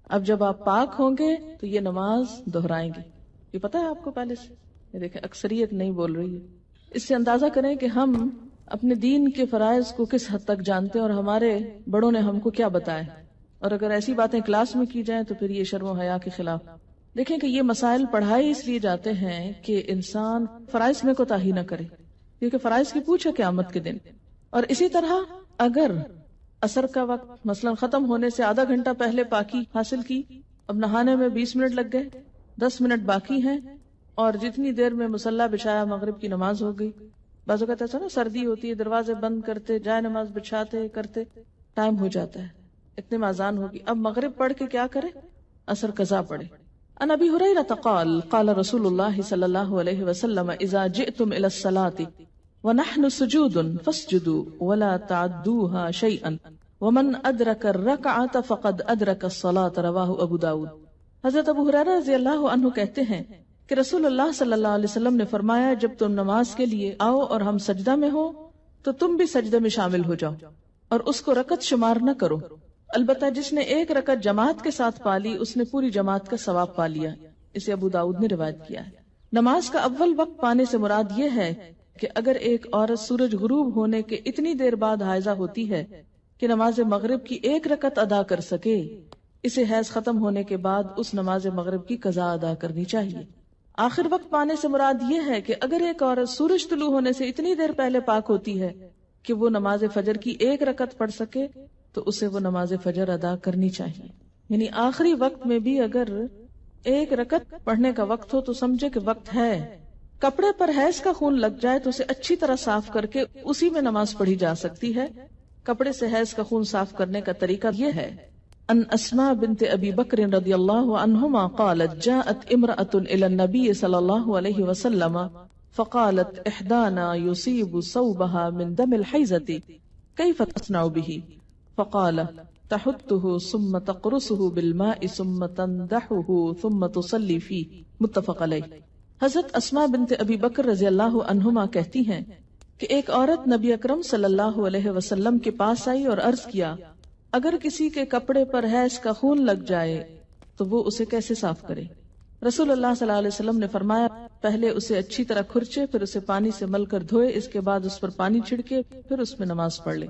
اب جب آپ پاک ہوں گے تو یہ نماز دہرائیں گے. یہ پتہ ہے آپ کو پہلے سے؟ دیکھیں اکثریت نہیں بول رہی ہے. اس سے اندازہ کریں کہ ہم اپنے دین کے فرائض کو کس حد تک جانتے ہیں اور ہمارے بڑوں نے ہم کو کیا بتایا. اور اگر ایسی باتیں کلاس میں کی جائیں تو پھر یہ شرم و حیا کے خلاف. دیکھیں کہ یہ مسائل پڑھائے اس لیے جاتے ہیں کہ انسان فرائض میں کوتاہی نہ کرے، کیونکہ فرائض کی پوچھ ہے قیامت کے دن. اور اسی طرح اگر عصر کا وقت مثلا ختم ہونے سے آدھا گھنٹہ پہلے پاکی حاصل کی، اب نہانے میں 20 منٹ لگ گئے، 10 منٹ باقی ہیں، اور جتنی دیر میں مصلی بچھایا مغرب کی نماز ہو گئی. بعض اوقات ایسا نا سردی ہوتی ہے، دروازے بند کرتے جائے نماز بچھاتے کرتے ٹائم ہو جاتا ہے، اتنے میں اذان ہوگی. اب مغرب پڑھ کے کیا کرے؟ عصر قضا پڑھے. عن ابی ہریرہ قال قال رسول اللہ صلی اللہ علیہ وسلم اذا جئتم الى الصلاة ونحن سجود فاسجدوا ولا تعدوها شيئا ومن ادرک الرکعة فقد ادرک الصلاة. رواہ ابو داود. حضرت ابو ہریرہ رضی اللہ عنہ کہتے ہیں کہ رسول اللہ صلی اللہ علیہ وسلم نے فرمایا جب تم نماز کے لیے آؤ اور ہم سجدہ میں ہو تو تم بھی سجدے میں شامل ہو جاؤ اور اس کو رکعت شمار نہ کرو. البتہ جس نے ایک رکعت جماعت کے ساتھ پالی اس نے پوری جماعت کا ثواب پا لیا. اسے ابو داؤد نے روایت کیا ہے. نماز کا اول وقت پانے سے مراد یہ ہے کہ اگر ایک عورت سورج غروب ہونے کے اتنی دیر بعد حائضہ ہوتی ہے کہ نماز مغرب کی ایک رکعت ادا کر سکے، اسے حیض ختم ہونے کے بعد اس نماز مغرب کی قضا ادا کرنی چاہیے. آخر وقت پانے سے مراد یہ ہے کہ اگر ایک عورت سورج طلوع ہونے سے اتنی دیر پہلے پاک ہوتی ہے کہ وہ نماز فجر کی ایک رکعت پڑھ سکے تو اسے وہ نماز فجر ادا کرنی چاہیے. یعنی آخری وقت میں بھی اگر ایک رکعت پڑھنے کا وقت ہو تو سمجھے کہ وقت ہے. کپڑے پر حیض کا خون لگ جائے تو اسے اچھی طرح صاف کر کے اسی میں نماز پڑھی جا سکتی ہے. کپڑے سے حیض کا خون صاف کرنے کا طریقہ یہ ہے. ان اسماء بنت ابی بکر رضی اللہ عنہما قالت جاءت امرأة الى النبی صلی اللہ علیہ وسلم فقالت احدانا يصيب صوبها من دم الحیضة كيف تصنع به فقال تحته ثم تقرصه بالماء ثم تندحه ثم تصلي فيه متفق علیہ. حضرت اسماء بنت ابی بکر رضی اللہ عنہما کہتی ہیں کہ ایک عورت نبی اکرم صلی اللہ علیہ وسلم کے پاس آئی اور عرض کیا اگر کسی کے کپڑے پر حیض کا خون لگ جائے تو وہ اسے کیسے صاف کرے؟ رسول اللہ صلی اللہ علیہ وسلم نے فرمایا پہلے اسے اچھی طرح کھرچے، پھر اسے پانی سے مل کر دھوئے، اس کے بعد اس پر پانی چھڑکے، پھر اس میں نماز پڑھ لے.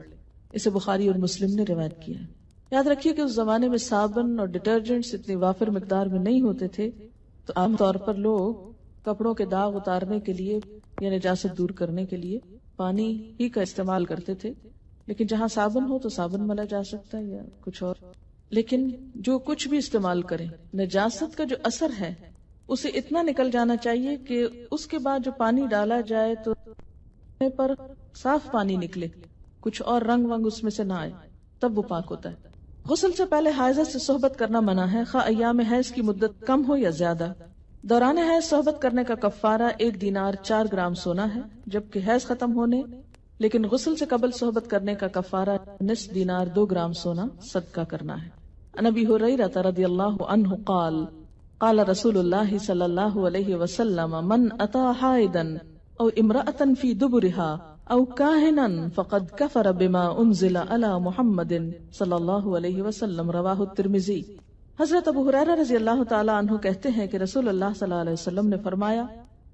اسے بخاری اور مسلم نے روایت کیا ہے. یاد رکھیے کہ اس زمانے میں صابن اور ڈٹرجنٹس اتنی وافر مقدار میں نہیں ہوتے تھے، تو عام طور پر لوگ کپڑوں کے داغ اتارنے کے لیے یا نجاست دور کرنے کے لیے پانی ہی کا استعمال کرتے تھے. لیکن جہاں صابن ہو تو صابن ملا جا سکتا ہے یا کچھ اور. لیکن جو کچھ بھی استعمال کریں، نجاست کا جو اثر ہے اسے اتنا نکل جانا چاہیے کہ اس کے بعد جو پانی ڈالا جائے تو پر صاف پانی نکلے، کچھ اور رنگ ونگ اس میں سے نہ آئے، تب وہ پاک ہوتا ہے. غسل سے پہلے حائضہ سے صحبت کرنا منع ہے، خواہ ایام حیض کی مدت کم ہو یا زیادہ. دوران حیض صحبت کرنے کا کفارہ 1 دینار 4 گرام سونا ہے، جبکہ حیض ختم ہونے لیکن غسل سے قبل صحبت کرنے کا کفارہ نصف دینار 2 گرام سونا صدقہ کرنا ہے. عن ابی ہریرہ رضی اللہ عنہ قال قال رسول اللہ صلی اللہ علیہ وسلم من اتی حائضا او امرأة فی دبرها او کاہنا فقد کفر بما انزل علی محمد صلی اللہ علیہ وسلم. رواہ الترمذی. حضرت ابو ہریرہ رضی اللہ تعالی عنہ کہتے ہیں کہ رسول اللہ صلی اللہ علیہ وسلم نے فرمایا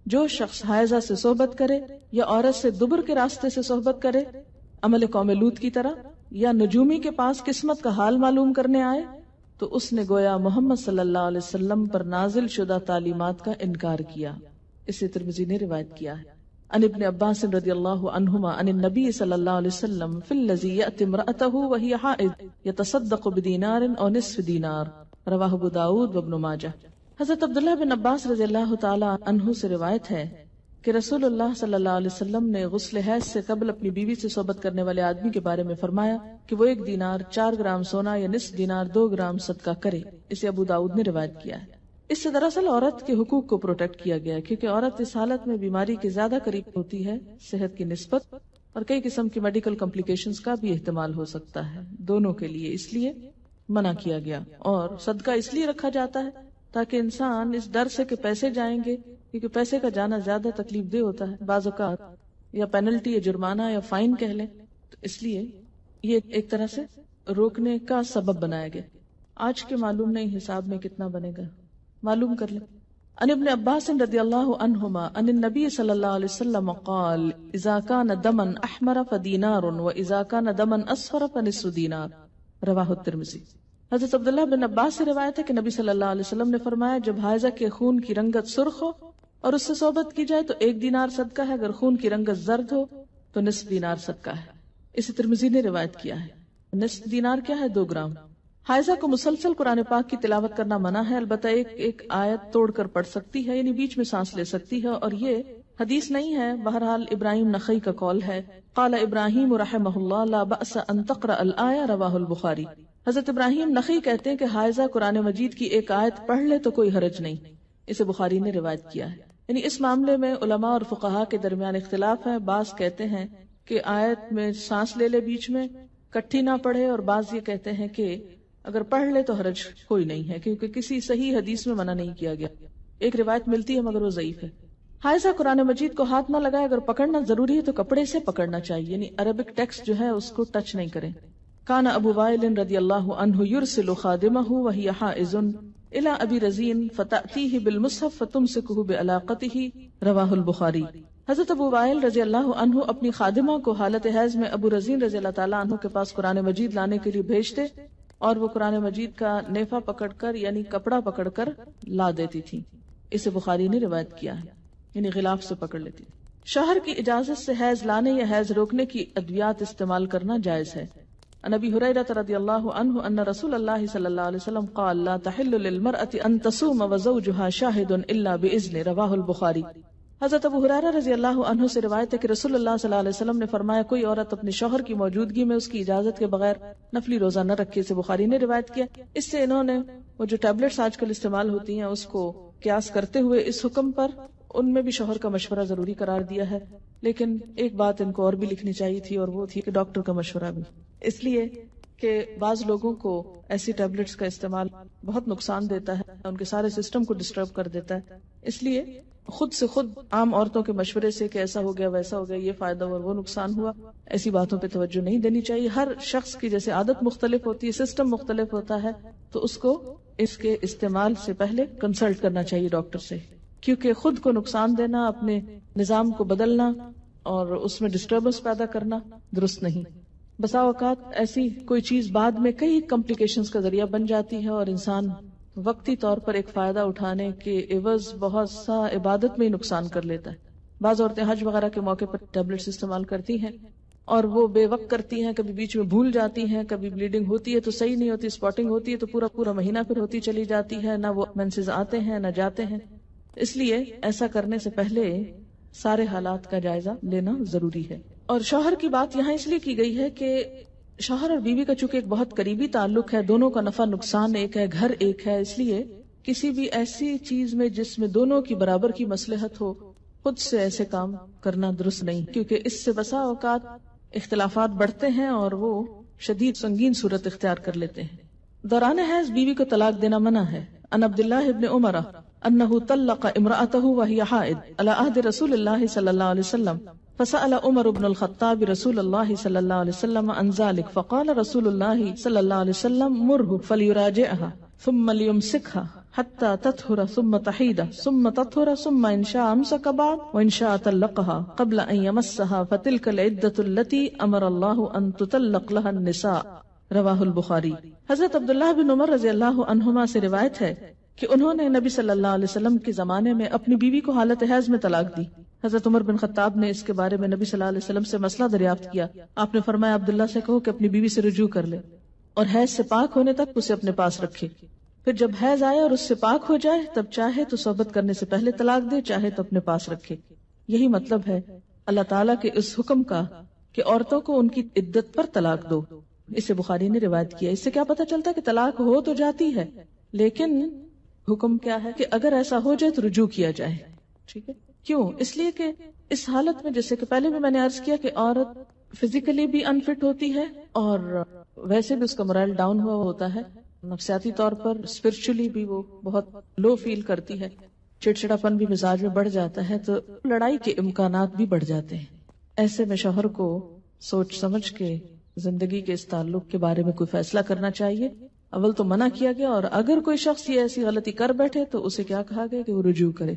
جو شخص حائضہ سے صحبت کرے یا عورت سے دبر کے راستے سے صحبت کرے عمل قوم لوط کی طرح، یا نجومی کے پاس قسمت کا حال معلوم کرنے آئے، تو اس نے گویا محمد صلی اللہ علیہ وسلم پر نازل شدہ تعلیمات کا انکار کیا. اسے ترمذی نے روایت کیا ہے. عن ابن عباس رضی اللہ عنہما عن النبی صلی اللہ علیہ وسلم فی الذی یأتی امرأته وہی حائض یتصدق بدینار او نصف دینار. رواہ ابو داؤد وابن ماجہ. حضرت عبداللہ بن عباس رضی اللہ تعالی عنہ سے روایت ہے کہ رسول اللہ صلی اللہ علیہ وسلم نے غسل حیض سے قبل اپنی بیوی سے صحبت کرنے والے آدمی کے بارے میں فرمایا کہ وہ 1 دینار 4 گرام سونا یا نصف دینار 2 گرام صدقہ کرے. اسے ابو داؤد نے روایت کیا ہے. اس سے دراصل عورت کے حقوق کو پروٹیکٹ کیا گیا ہے، کیونکہ عورت اس حالت میں بیماری کے زیادہ قریب ہوتی ہے صحت کی نسبت، اور کئی قسم کی میڈیکل کمپلیکیشنز کا بھی احتمال ہو سکتا ہے دونوں کے لیے، اس لیے منع کیا گیا. اور صدقہ اس لیے رکھا جاتا ہے تاکہ انسان اس ڈر سے کہ پیسے جائیں گے، کیونکہ پیسے کا جانا زیادہ تکلیف دہ ہوتا ہے بعض اوقات، یا پینلٹی یا جرمانہ یا فائن کہہ لیں، تو اس لیے یہ ایک طرح سے روکنے کا سبب بنایا گیا. آج کے معلوم نہیں حساب میں کتنا بنے گا، معلوم کر لیں. عن ابن عباس رضی اللہ عنہما عن النبی صلی اللہ علیہ وسلم قال اذا كان دما احمر فدینار واذا كان دما اصفر فنصف دینار. رواہ الترمذی. حضرت عبداللہ بن عباس سے روایت ہے کہ نبی صلی اللہ علیہ وسلم نے فرمایا جب حائضہ کے خون کی رنگت سرخ ہو اور اس سے صحبت کی جائے تو 1 دینار صدقہ ہے، اگر خون کی رنگت زرد ہو تو نصف دینار صدقہ ہے. اسے ترمذی نے روایت کیا ہے. نصف دینار کیا ہے؟ 2 گرام. حائضہ کو مسلسل قرآن پاک کی تلاوت کرنا منع ہے، البتہ ایک آیت توڑ کر پڑھ سکتی ہے، یعنی بیچ میں سانس لے سکتی ہے، اور یہ حدیث نہیں ہے. بہرحال ابراہیم نخعی کا قول ہے. قال ابراہیم رحمہ اللہ لا بأس ان تقرأ الآیہ. رواہ البخاری. حضرت ابراہیم نخعی کہتے ہیں کہ حائضہ قرآن مجید کی ایک آیت پڑھ لے تو کوئی حرج نہیں. اسے بخاری نے روایت کیا ہے. یعنی اس معاملے میں علماء اور فقہا کے درمیان اختلاف ہے. بعض کہتے ہیں کہ آیت میں سانس لے لے بیچ میں، کٹھی نہ پڑھے، اور بعض یہ کہتے ہیں کہ اگر پڑھ لے تو حرج کوئی نہیں ہے، کیونکہ کسی صحیح حدیث میں منع نہیں کیا گیا. ایک روایت ملتی ہے مگر وہ ضعیف ہے. حائضہ قرآن مجید کو ہاتھ نہ لگائے، اگر پکڑنا ضروری ہے تو کپڑے سے پکڑنا چاہیے، یعنی عربک ٹیکسٹ جو ہے اس کو ٹچ نہیں کریں. کان ابو وائل رضی اللہ عنہ یرسل خادمہ وہی حائض الی ابی رزین فتأتیہ بالمصحف فتمسکہ بعلاقتہ. رواہ البخاری. حضرت ابو وائل رضی اللہ عنہ اپنی خادمہ کو حالت حیض میں ابو رزین رضی اللہ تعالیٰ عنہ کے پاس قرآن مجید لانے کے لیے بھیجتے، اور وہ قرآن مجید کا نیفہ پکڑ کر یعنی کپڑا پکڑ کر لا دیتی تھی. اسے بخاری نے روایت کیا ہے، یعنی غلاف سے پکڑ لیتی. شوہر کی اجازت سے حیض لانے یا حیض روکنے کی ادویات استعمال کرنا جائز ہے. عن ابی ہریرہ رضی اللہ عنہ ان رسول اللہ صلی اللہ علیہ وسلم قال لا تحل للمرأة ان تصوم وزوجها شاهد الا باذن. رواہ البخاری. حضرت ابو ہریرہ رضی اللہ عنہ سے روایت ہے کہ رسول اللہ صلی اللہ علیہ وسلم نے فرمایا کوئی عورت اپنے شوہر کی موجودگی میں اس کی اجازت کے بغیر نفلی روزہ نہ رکھے، سے بخاری نے روایت کیا۔ اس سے انہوں نے وہ جو ٹیبلٹس آج کل استعمال ہوتی ہیں اس کو قیاس کرتے ہوئے اس حکم پر ان میں بھی شوہر کا مشورہ ضروری قرار دیا ہے، لیکن ایک بات ان کو اور بھی لکھنی چاہیے تھی، اور وہ تھی کہ ڈاکٹر کا مشورہ بھی، اس لیے کہ بعض لوگوں کو ایسی ٹیبلٹس کا استعمال بہت نقصان دیتا ہے، ان کے سارے سسٹم کو ڈسٹرب کر دیتا ہے، اس لیے خود سے خود عام عورتوں کے مشورے سے کہ ایسا ہو گیا ویسا ہو گیا، یہ فائدہ اور وہ نقصان ہوا، ایسی باتوں پہ توجہ نہیں دینی چاہیے۔ ہر شخص کی جیسے عادت مختلف ہوتی ہے، سسٹم مختلف ہوتا ہے، تو اس کو اس کے استعمال سے پہلے کنسلٹ کرنا چاہیے ڈاکٹر سے، کیونکہ خود کو نقصان دینا، اپنے نظام کو بدلنا اور اس میں ڈسٹربنس پیدا کرنا درست نہیں۔ بسا اوقات ایسی کوئی چیز بعد میں کئی کمپلیکیشنز کا ذریعہ بن جاتی ہے اور انسان وقتی طور پر ایک فائدہ اٹھانے کے عوض بہت سا عبادت میں ہی نقصان کر لیتا ہے۔ بعض عورتیں حج وغیرہ کے موقع پر ٹیبلٹس استعمال کرتی ہیں اور وہ بے وقت کرتی ہیں، کبھی بیچ میں بھول جاتی ہیں، کبھی بلیڈنگ ہوتی ہے تو صحیح نہیں ہوتی، اسپاٹنگ ہوتی ہے تو پورا مہینہ پھر ہوتی چلی جاتی ہے، نہ وہ مینسز آتے ہیں نہ جاتے ہیں۔ اس لیے ایسا کرنے سے پہلے سارے حالات کا جائزہ لینا ضروری ہے۔ اور شوہر کی بات یہاں اس لیے کی گئی ہے کہ شوہر اور بیوی کا چونکہ ایک بہت قریبی تعلق ہے، دونوں کا نفع نقصان ایک ہے، گھر ایک ہے، اس لیے کسی بھی ایسی چیز میں جس میں دونوں کی برابر کی مصلحت ہو، خود سے ایسے کام کرنا درست نہیں، کیونکہ اس سے بسا اوقات اختلافات بڑھتے ہیں اور وہ شدید سنگین صورت اختیار کر لیتے ہیں۔ دوران حیض بیوی کو طلاق دینا منع ہے۔ ان عبداللہ ابن عمر انه طلق امرأته وهي حائض على عهد رسول الله صلى الله عليه وسلم فسأل عمر بن الخطاب رسول الله صلى الله عليه وسلم عن ذلك فقال رسول الله صلى الله عليه وسلم مره فليراجعها ثم ليمسكها حتى تطهر ثم تحيد ثم تطهر ثم إن شاء أمسك بعد وإن شاء طلقها قبل أن يمسها فتلك العدة التي أمر الله أن تطلق لها النساء رواہ البخاری۔ حضرت عبداللہ بن عمر رضی اللہ عنہما سے روایت ہے کہ انہوں نے نبی صلی اللہ علیہ وسلم کے زمانے میں اپنی بیوی کو حالت حیض میں طلاق دی۔ حضرت عمر بن خطاب نے اس کے بارے میں نبی صلی اللہ علیہ وسلم سے مسئلہ دریافت کیا۔ آپ نے فرمایا عبداللہ سے کہو کہ اپنی بیوی سے رجوع کر لے اور حیض سے پاک ہونے تک اسے اپنے پاس رکھے، پھر جب حیض آئے اور اس سے پاک ہو جائے تب چاہے تو صحبت کرنے سے پہلے طلاق دے، چاہے تو اپنے پاس رکھے۔ یہی مطلب ہے اللہ تعالیٰ کے اس حکم کا کہ عورتوں کو ان کی عدت پر طلاق دو۔ اسے بخاری نے روایت کیا۔ اس سے کیا پتہ چلتا ہے کہ طلاق ہو تو جاتی ہے، لیکن حکم کیا ہے کہ اگر ایسا ہو جائے تو رجوع کیا جائے۔ ٹھیک ہے، کیوں؟ اس لیے کہ اس حالت میں جیسے کہ پہلے بھی میں نے عرض کیا کہ عورت فزیکلی بھی انفٹ ہوتی ہے اور ویسے بھی اس کا مورائل ڈاؤن ہوا ہوتا ہے، نفسیاتی طور پر اسپرچولی بھی وہ بہت لو فیل کرتی ہے، چڑچڑا پن بھی مزاج میں بڑھ جاتا ہے، تو لڑائی کے امکانات بھی بڑھ جاتے ہیں۔ ایسے میں شوہر کو سوچ سمجھ کے زندگی کے اس تعلق کے بارے میں کوئی فیصلہ کرنا چاہیے۔ اول تو منع کیا گیا، اور اگر کوئی شخص یہ ایسی غلطی کر بیٹھے تو اسے کیا کہا گیا کہ وہ رجوع کرے۔